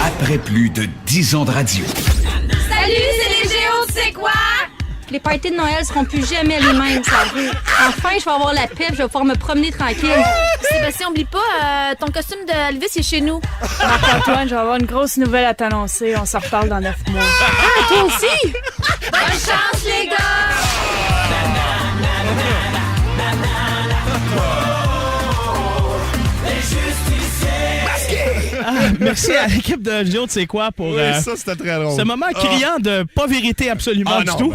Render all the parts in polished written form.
après plus de 10 ans de radio. Salut, c'est les Géos, c'est quoi? Les parties de Noël seront plus jamais les mêmes, ça arrive. Enfin, je vais avoir la paix, je vais pouvoir me promener tranquille. Sébastien, oublie pas, ton costume de Elvis est chez nous. Marc-Antoine, je vais avoir une grosse nouvelle à t'annoncer. On s'en reparle dans 9 mois. Ah, toi aussi? Bonne chance, les gars! Merci à l'équipe de Géo, tu sais quoi, pour ça, c'était très drôle. ce moment criant de pas vérité absolument du tout.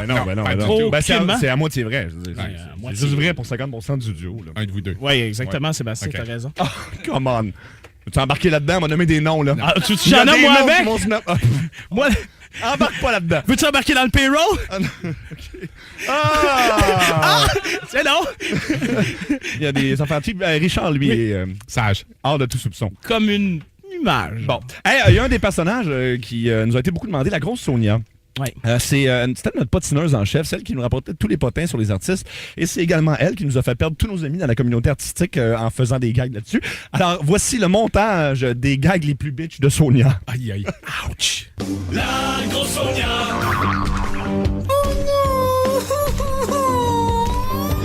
C'est à moitié vrai. C'est juste vrai pour 50% du duo. Un de vous deux. Oui, exactement, Sébastien, t'as raison. Oh, come on. Tu as embarqué là-dedans, m'a nommé des noms, là. Ah, j'en ai moi avec? Moi, embarque pas là-dedans. veux-tu embarquer dans le payroll? C'est non! Il y a des enfants types. Richard, lui, est Sage. hors de tout soupçon. Comme une image. Bon. Il y a un des personnages qui nous a été beaucoup demandé, la grosse Sonia. Ouais. C'était notre patineuse en chef, celle qui nous rapportait tous les potins sur les artistes. Et c'est également elle qui nous a fait perdre tous nos amis dans la communauté artistique en faisant des gags là-dessus. Alors, voici le montage des gags les plus bitch de Sonia. Aïe, aïe. Ouch! La grosse Sonia.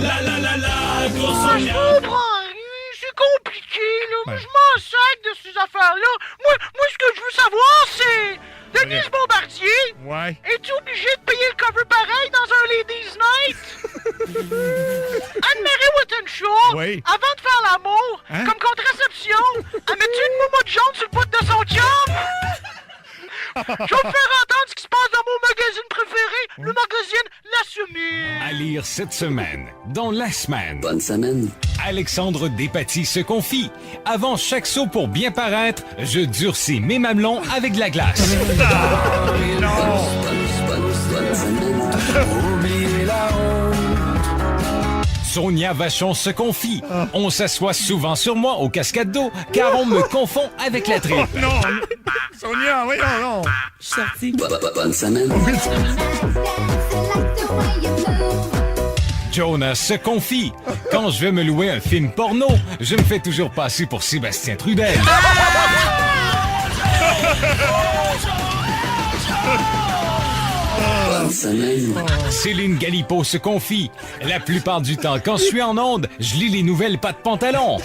La grosse Sonia. C'est compliqué, là. Moi, je m'en sac de ces affaires-là. Moi, ce que je veux savoir, c'est... Denise Bombardier, Ouais. es-tu obligée de payer le cover pareil dans un Ladies Night? Anne-Marie Wittenshaw, Oui. avant de faire l'amour, comme contraception, elle met-tu une moumoute jaune sur le bout de son chum? Je vais te faire entendre ce qui se passe dans mon magazine préféré, le magazine L'Assumé. À lire cette semaine, dans La Semaine. Bonne semaine. Sandre Despatie se confie. Avant chaque saut pour bien paraître, je durcis mes mamelons avec de la glace. Bonne semaine. Sonia Vachon se confie. On s'assoit souvent sur moi aux cascades d'eau, car on me confond avec la tripe. Non! Sonia, voyons, non! Bonne semaine. Jonas se confie. Quand je vais me louer un film porno, je me fais toujours passer pour Sébastien Trudel. Bonne semaine. Céline Galipo se confie. La plupart du temps, quand je suis en onde, je lis les nouvelles pas de pantalon.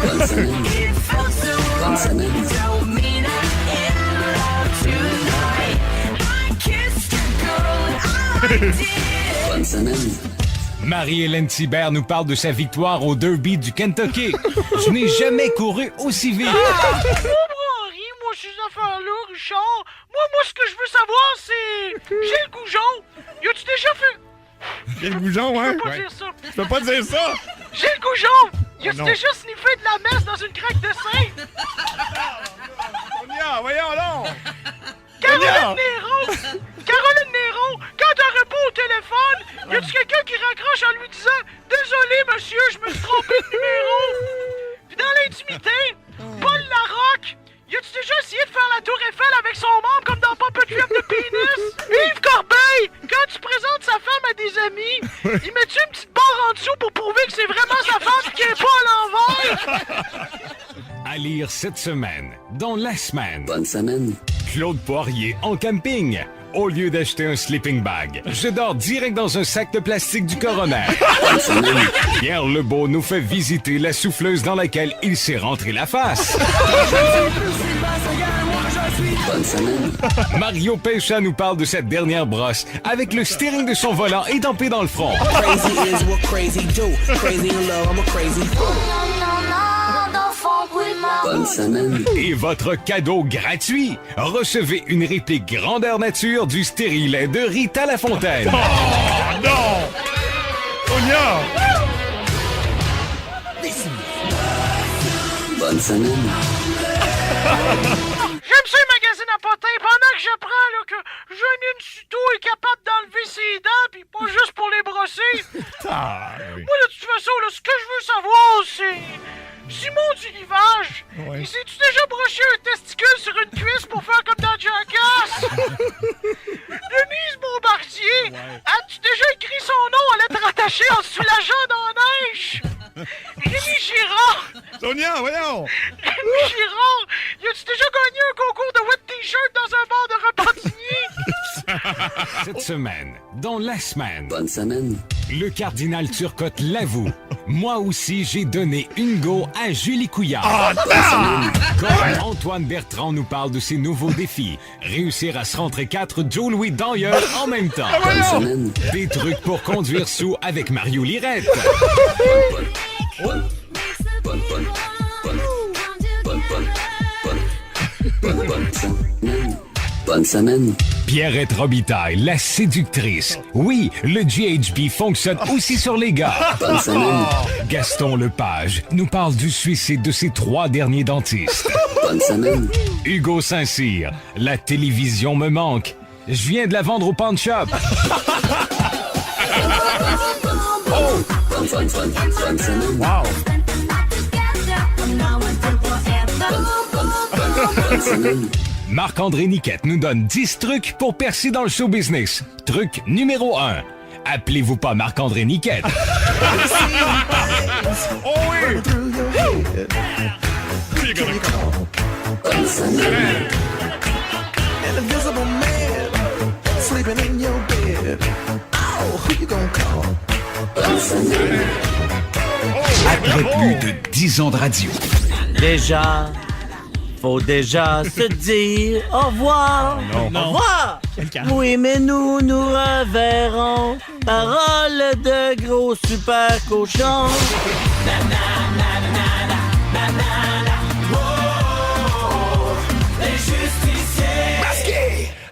Bonne semaine. Bonne semaine. Bonne semaine. Marie-Hélène Thibert nous parle de sa victoire au Derby du Kentucky. Je n'ai jamais couru aussi vite. Henri, moi, ces affaires-là, Richard. Moi, ce que je veux savoir, c'est... J'ai le goujon. Y a-tu déjà fait... Quel bougeon, hein? Je peux pas dire ça. Tu peux pas dire ça! J'ai le goujon. Y a-tu non. déjà sniffé de la messe dans une craque de sein? Sonia, voyons, non! Caroline Néron, quand t'as repos au téléphone, y a-tu quelqu'un qui raccroche en lui disant « Désolé, monsieur, je me suis trompé de numéro. » Puis dans l'intimité, Paul Larocque, y a-tu déjà essayé de faire la tour Eiffel avec son membre comme dans Puppet Trip de Pénis? Yves Corbeil, quand tu présentes sa femme à des amis, il met-tu une petite barre en dessous pour prouver que c'est vraiment sa femme qui est pas à l'envers? À lire cette semaine, dans La Semaine. Bonne semaine. Claude Poirier en camping. Au lieu d'acheter un sleeping bag, je dors direct dans un sac de plastique du coroner. Bonne semaine. Pierre Lebeau nous fait visiter la souffleuse dans laquelle il s'est rentré la face. Bonne semaine. Mario Pécha nous parle de sa dernière brosse avec le steering de son volant étampé dans le front. Crazy is what crazy do. Crazy in love, I'm a crazy fool. Bonne semaine. Et votre cadeau gratuit. Recevez une réplique grandeur nature du stérilet de Rita Lafontaine. Oh, non! Sonia! Bonne semaine. J'aime ça les magazines à potins pendant que j'apprends là, que Janine Suto est capable d'enlever ses dents pis pas juste pour les brosser. Oui. Moi, de toute façon, là, ce que je veux savoir, c'est... Simon du Rivage, il s'est-tu déjà broché un testicule sur une cuisse pour faire comme dans Jackass? Denise Bombardier, as-tu déjà écrit son nom à lettre attachée en se soulageant dans la neige? Rémi Girard, Sonia, voyons! Rémi Girard, as-tu déjà gagné un concours de wet t-shirt dans un bar de Repentigny? Cette semaine, dans la semaine, Bonne semaine. le cardinal Turcotte l'avoue. Moi aussi, j'ai donné une go à Julie Couillard. Quand Antoine Bertrand nous parle de ses nouveaux défis. Réussir à se rentrer 4 Joe Louis dans la gueule en même temps. Bonne semaine. Des trucs pour conduire sous avec Mario Lirette. Bonne semaine. Bonne semaine. Pierrette Robitaille, la séductrice. Oui, le GHB fonctionne aussi sur les gars. Bonne semaine. Gaston Lepage nous parle du suicide de ses 3 derniers dentistes. Bonne semaine. Hugo Saint-Cyr, la télévision me manque. Je viens de la vendre au pawn shop. Bonne semaine. Wow! Bonne semaine. Marc-André Niquette nous donne 10 trucs pour percer dans le show business. Truc numéro 1. Appelez-vous pas Marc-André Niquette. Oh oui! Bonne semaine. Bonne semaine. Après plus de 10 ans de radio. Déjà, faut déjà se dire au revoir. Au revoir. Oui, mais nous reverrons. Parole de gros super cochon.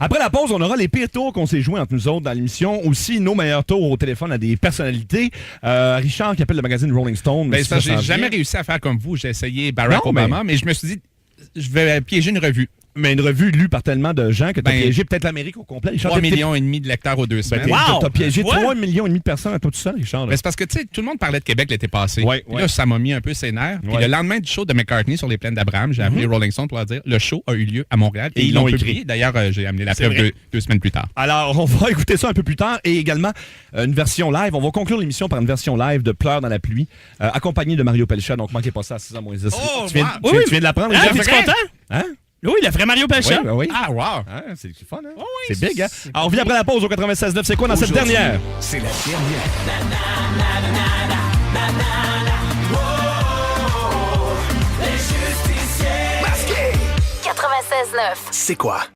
Après la pause, on aura les pires tours qu'on s'est joués entre nous autres dans l'émission. Aussi, nos meilleurs tours au téléphone à des personnalités. Richard qui appelle le magazine Rolling Stone. Ben, si ça j'ai s'en jamais vient. réussi à faire comme vous. J'ai essayé Barack Non, Obama, mais je me suis dit, je vais piéger une revue. Mais une revue lue par tellement de gens que t'as Ben, piégé peut-être l'Amérique au complet. Richard, 3,5 t'es- millions de lecteurs aux 2 Ben, semaines. t'as piégé Ouais. 3,5 millions de personnes à toi tout seul, Richard. là. Ben, c'est parce que, tu sais, tout le monde parlait de Québec l'été passé. Ouais, Puis ouais. Là, ça m'a mis un peu ses nerfs. Puis Ouais. le lendemain du show de McCartney sur les plaines d'Abraham, j'ai appelé Rolling Stone pour leur dire le show a eu lieu à Montréal et Et ils l'ont écrit. publié. D'ailleurs, j'ai amené la C'est preuve vrai. 2 semaines plus tard. Alors, on va écouter ça un peu plus tard et également une version live. On va conclure l'émission par une version live de Pleurs dans la pluie, accompagnée de Mario Pelcha. Donc, manquez pas ça à 6h10. Oh, tu viens, wow. tu viens- tu viens de l'apprendre, Ah, Richard? t'es Es-tu content? Hein? Oui, le vrai Mario Pelcha. Oui, ben oui. Ah, wow. Ah, c'est fun, hein? C'est big, hein? Alors, on revient après la pause au 96.9. C'est quoi dans cette Aujourd'hui, dernière? C'est la dernière. 96.9. C'est quoi?